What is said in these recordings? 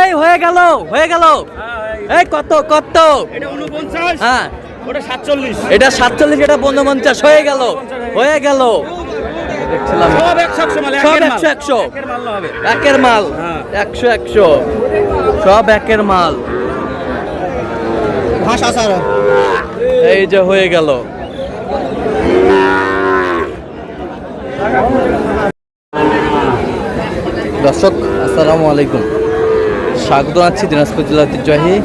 এই হয়ে গেল এই কত এটা 49, হ্যাঁ ওটা 47, এটা 47, এটা 49 হয়ে গেল দেখছিলাম সব 100 মাল, সব একের 100 মাল না হবে, একের মাল, হ্যাঁ 100 সব একের মাল। ভাষা স্যার এই যে হয়ে গেল। দর্শক আসসালামু আলাইকুম, স্বাগত জানাচ্ছি দিনাজপুর জেলার ঐতিহ্যবাহী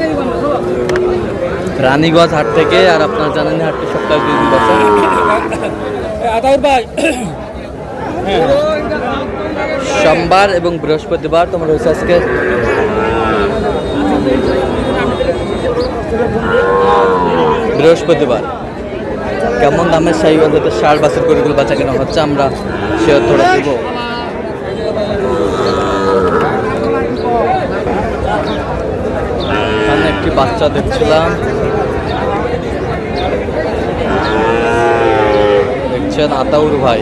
রানীগঞ্জ হাট থেকে। আর আপনারা জানেন হাটটি সপ্তাহে 2 দিন বসে, সোমবার এবং বৃহস্পতিবার। তোমার হয়েছে আজকে বৃহস্পতিবার। কেমন দামের শাহিওয়াল যাতে ষাঁড় বাছুর গরুগুলো বাচ্চা কেনা হচ্ছে আমরা সে অর্থটা দেবো। এখানে একটি বাচ্চা দেখছিলাম, দেখছেন আতাউর ভাই।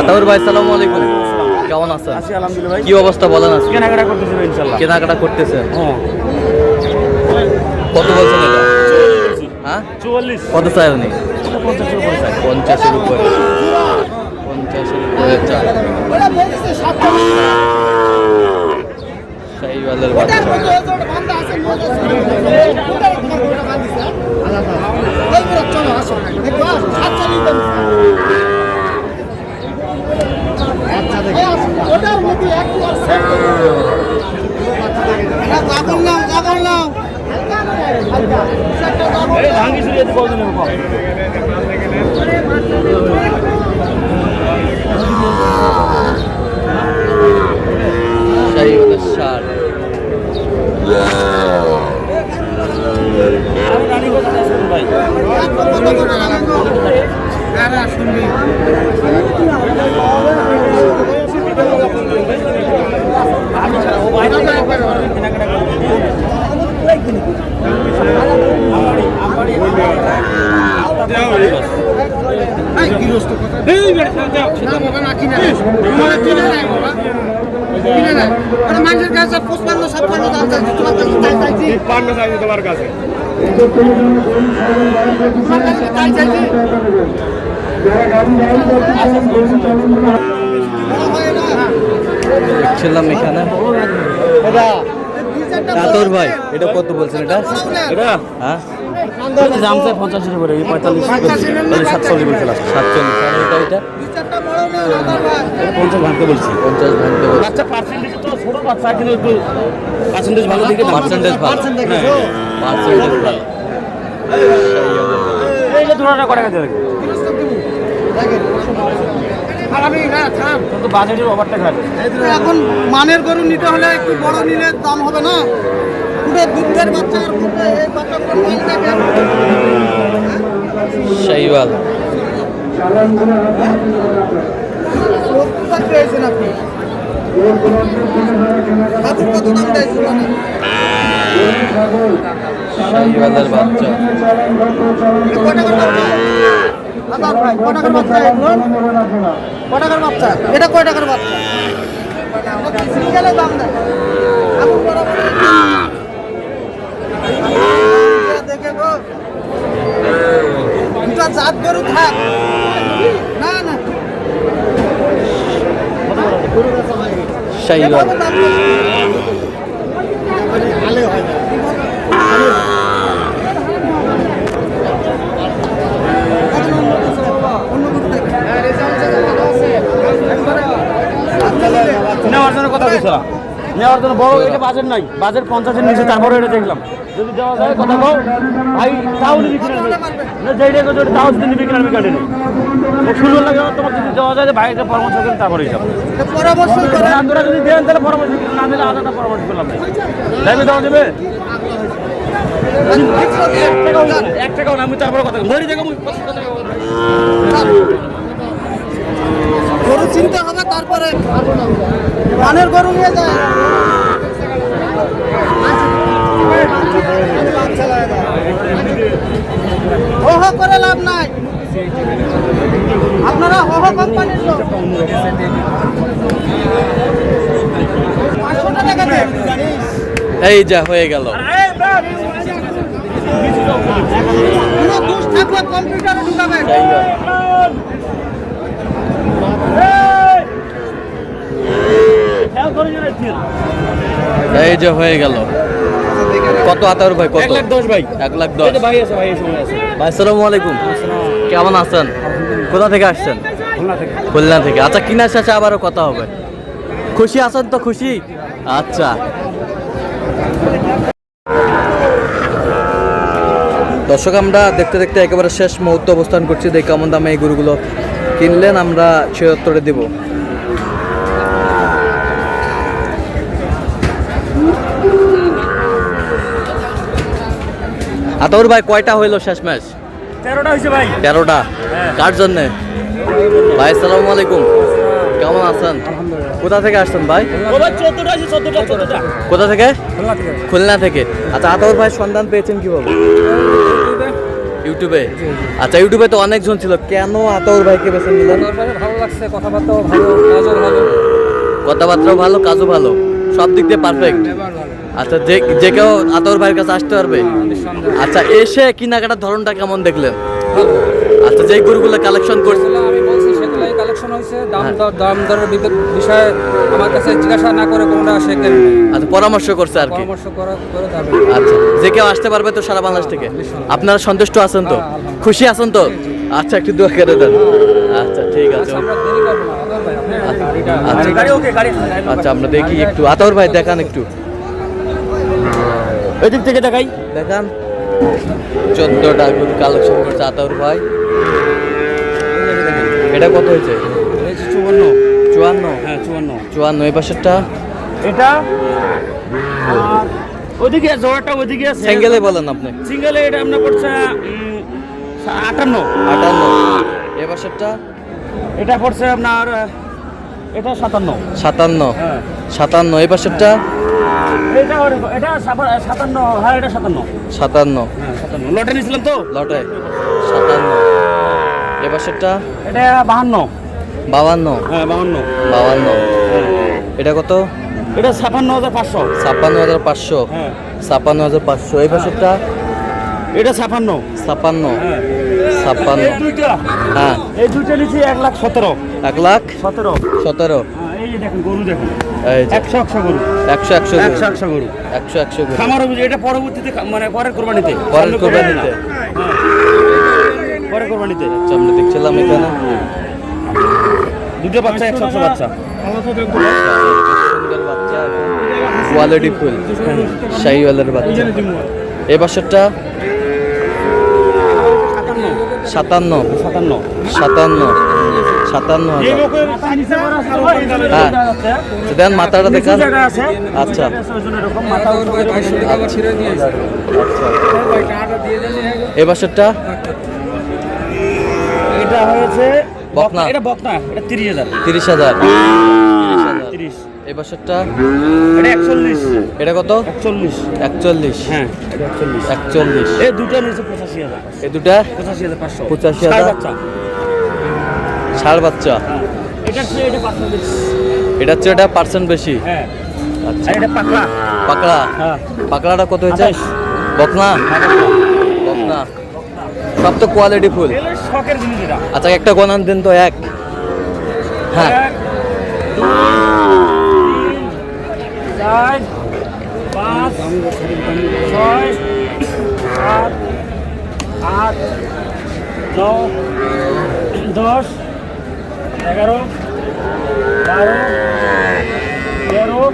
আতাউর ভাই সালামু আলাইকুম, কেমন আছেন? আলহামদুলিল্লাহ। কি অবস্থা বলেন? আজকে কেনাকাটা করতেছি ইনশাআল্লাহ। কেনাকাটা করতেছেন? হ্যাঁ কত বলছেন এটা? হ্যাঁ 44, কত চাই উনি? 50 উপরে চাই। 50-এর উপরে, 50-এর উপরে চাই। শাহিওয়ালের বাচ্চা। শাহিওয়ালের ষাঁড়। মানুষের কাছে 55-56 দাম চাইছি, তোমার কাছে তাই চাইছি, 52 চাইছি তোমার কাছে। তোমার কাছে তাই চাইছি। দেখছিলাম এখানে আতাউর ভাই, এটা কত বলছেন? এটা হ্যাঁ দাম চাই 50-এর উপরে, 45, 47 বলছিল। 47। আর এটা 50 ভাঙতে বলছি। 50 ভাঙতে বলছে। বাচ্চা পার্সেন্টেজ তো ছোট বাচ্চা, কিন্তু একটু পার্সেন্টেজ ভালো দিকে পার্সেন্টেজ ভালো, পার্সেন্টেজ ভালো। এই যে 2 টাকা করে দেবে কিন্তু বাজেটের ওভারটা খাবে। এখন মানের গরু নিতে হলে একটু বড় নিলে দাম হবে না। দুধের বাচ্চা আর এই বাচ্চাগুলো মাল থাকে। শাহিওয়াল কত পেয়েছেন আপনি? কত দাম দিয়েছেন? শাহিওয়ালের বাচ্চা। কয় টাকার বাচ্চা এগুলো? কয় টাকার বাচ্চা? এটা কয় টাকার বাচ্চা? সিঙ্গেলে দাম দেয়। দেখে গো, দুটা জাত গরু থাক না না শাহিওয়াল। নেওয়ার জন্য কথা বলছো, নেওয়ার জন্য বড় এটা বাজেট নাই, বাজেট 50-এর নিচে, তারপরে এটা দেখলাম যদি দেওয়া যায় কথা বল ভাই, তাও নিবি কিনে নেবে না, যেই রেখে যদি তাও যদি নিবি কিনে আমি কাটে নেই শুরু লাগে। তোমার যদি দেওয়া যায় ভাই এটা পরামর্শ করেন, তারপরে হিসাব পরামর্শ করে আপনারা যদি দেন তাহলে পরামর্শ করেন, না দিলে আলাদা পরামর্শ করলাম না। যাইবে দেওয়া যাবে 1 টাকাও না, আমি তারপরে কথা ধরি দেখো গরু চিনতে হবে, তারপরে মানের গরু নিয়ে যায়। হো করে লাভ নাই, আপনারা হো হো কোম্পানির লোক। 500 টাকা দেন। এই যা হয়ে গেল। কোনো দোষ থাকলে কম্পিউটারে ঢুকাবেন। এই যে হয়ে গেল। কত আতাউর ভাই? কত? 1,10,000 ভাই। 1,10,000। এই যে ভাই আছে, ভাই এই সময় আছে। ভাই আসসালামু আলাইকুম, কেমন আছেন? কোথা থেকে আসছেন? খুলনা থেকে। আচ্ছা, কিনার শেষে আবারও কথা হবে। খুশি আছেন তো? খুশি, আচ্ছা। দর্শক, আমরা দেখতে দেখতে একেবারে শেষ মুহূর্তে অবস্থান করছি। দেখি কেমন দামে এই গরুগুলো কিনলেন, আমরা সে উত্তরে দেব। আতাউর ভাই, কয়টা হইলো শেষ ম্যাচ? 13টা হয়েছে ভাই। 13টা। কার জন্যে? ভাই আসসালামু আলাইকুম, কেমন আছেন? কোথা থেকে আসছেন ভাই? ও ভাই 14টা আছে, 14টা। কোথা থেকে? খুলনা থেকে। আচ্ছা, আতাউর ভাই সন্ধান পেয়েছেন কিভাবে? ইউটিউবে। আচ্ছা, ইউটিউবে তো অনেকজন ছিল, কেন আতাউর ভাইকে বেছে নিলেন? ভালো লাগছে, কথাবার্তাও ভালো, কাজও ভালো। কথাবার্তাও ভালো, কাজও ভালো, সব দিক দিয়ে পারফেক্ট। আচ্ছা, যে কেউ আতাউর ভাইয়ের কাছে আসতে পারবে? আচ্ছা, এসে কেনাকাটার ধরনটা কেমন দেখলেন? আচ্ছা, যেই গরুগুলো কালেকশন করছে, যেগুলো আমি বলছি সেগুলোই কালেকশন হয়েছে। দাম দরের বিষয়ে আমার কাছে জিজ্ঞাসা না করে কোনটা সে কেনবে। আচ্ছা, পরামর্শ করছে আর কি। পরামর্শ করে তারপর। আচ্ছা, যে কেউ আসতে পারবে তো সারা বাংলাদেশ থেকে? আপনারা সন্তুষ্ট আছেন তো? খুশি আছেন তো? আচ্ছা, একটু দোয়া করে দেন। আচ্ছা, ঠিক আছে। আমরা দেরি করবো না আদর ভাই, আপনি গাড়িটা আচ্ছা, গাড়ি ওকে, গাড়ি। আচ্ছা, আমরা দেখি একটু। আতাউর ভাই দেখান একটু, ওই দিক থেকে দেখাই। দেখান। 14টা গরু কালেকশন করছে আতাউর ভাই। এটা কত হয়েছে? 54। 54। হ্যাঁ 54। 54। এই পাশেরটা? এটা আর ওইদিকে আছে, ওটা ওইদিকে আছে। সিঙ্গেলে বলেন আপনি। সিঙ্গেলে এটা আপনার পড়ছে 58। 58। এই পাশেরটা? এটা পড়ছে আপনার, এটা 57। 57। হ্যাঁ 57। এই পাশেরটা? এটা 57। হ্যাঁ এটা 57। 57। হ্যাঁ 57 লটে নিয়েছিলাম তো। লটে 57। এই পাশেরটা? এটা 52। 52। হ্যাঁ 52। 52। এটা কত? এটা 56,500। 56,500। হ্যাঁ 56,500। এই পাশেরটা? এটা 56। 56। হ্যাঁ 56। এই দুইটা, হ্যাঁ, এই দুইটা নিচ্ছি 1,17,000। 1,17,000। 17। হ্যাঁ এই যে দেখেন গরু দেখুন, এই যে 100 গরু, 100 গরু। 100 গরু। 100 গরু। খামার অভিযোগ, এটা পরবর্তীতে মানে পরের কোরবানিতে। পরের সামনে কোরবানিতে। হ্যাঁ, পরের কোরবানিতে। আচ্ছা, আমরা দেখছিলাম এখানে দুটো বাচ্চা, 100 বাচ্চা। সুন্দর বাচ্চা, কোয়ালিটি ফুল শাহিওয়ালের বাচ্চা। এই বছরটা 57। 57। 57,000। এই লোকের নিচে করা আছে, ওই হ্যাঁ। আছে। দেন মাথাটা দেখান। জায়গা আছে। আচ্ছা। ওই জন্য এরকম মাথা আদর ভাই 250 টাকা ছিঁড়ে দিয়েছে। আচ্ছা, ভাই টাকাটা দিয়ে দেন। এই বছরটা এটা হয়েছে বকনা। এটা বকনা, এটা 30,000। 30,000। 30। এই বছরটা এটা 41। এটা কত? 41। 41। হ্যাঁ এটা 41। 41। এই দুটো নিচে 85,000। এই দুটা 85,500। 85,000। ষাঁড় বাচ্চা। ষাঁড় বাচ্চা। হ্যাঁ এটা চেয়ে এটা 500 বেশি। এটা হচ্ছে, এটা পার্সেন্ট বেশি। হ্যাঁ আচ্ছা। আর এটা পাকড়া। পাকড়া। হ্যাঁ পাকড়াটা কত হয়েছে? 28। বকনা। বকনা সব তো কোয়ালিটি ফুল। এগুলো শখের জিনিস এটা। আচ্ছা, একটা গণান দিন তো। এক। হ্যাঁ 1, 2, 3, 4, 5, 6, 7, 8, 9, 10, 11, 12, 13,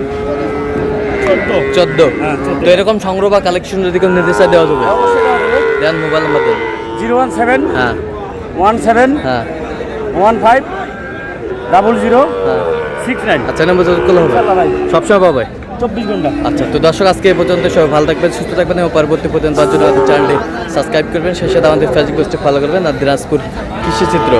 14। 14। হ্যাঁ, 14 তো এরকম সংগ্রহ বা কালেকশন যদি কেউ নিতে চায় দেওয়া যাবে? অবশ্যই দেওয়া যাবে। দেন, মোবাইল নাম্বার দেন। 017 হ্যাঁ 17 হ্যাঁ 15 00 হ্যাঁ। 69। আচ্ছা, নাম্বার যোগ করলে হবে? ইনশাআল্লাহ ভাই, সবসময় পাবে। 24 ঘন্টা। আচ্ছা, তো দর্শক, আজকে এই পর্যন্ত। সবাই ভালো থাকবেন, সুস্থ থাকবেন এবং পরবর্তী পর্যন্ত চ্যানেলটি সাবস্ক্রাইব করবেন। সেই সাথে আমাদের ফেসবুক পেজটি ফলো করবেন। আর দিনাজপুর কৃষি চিত্র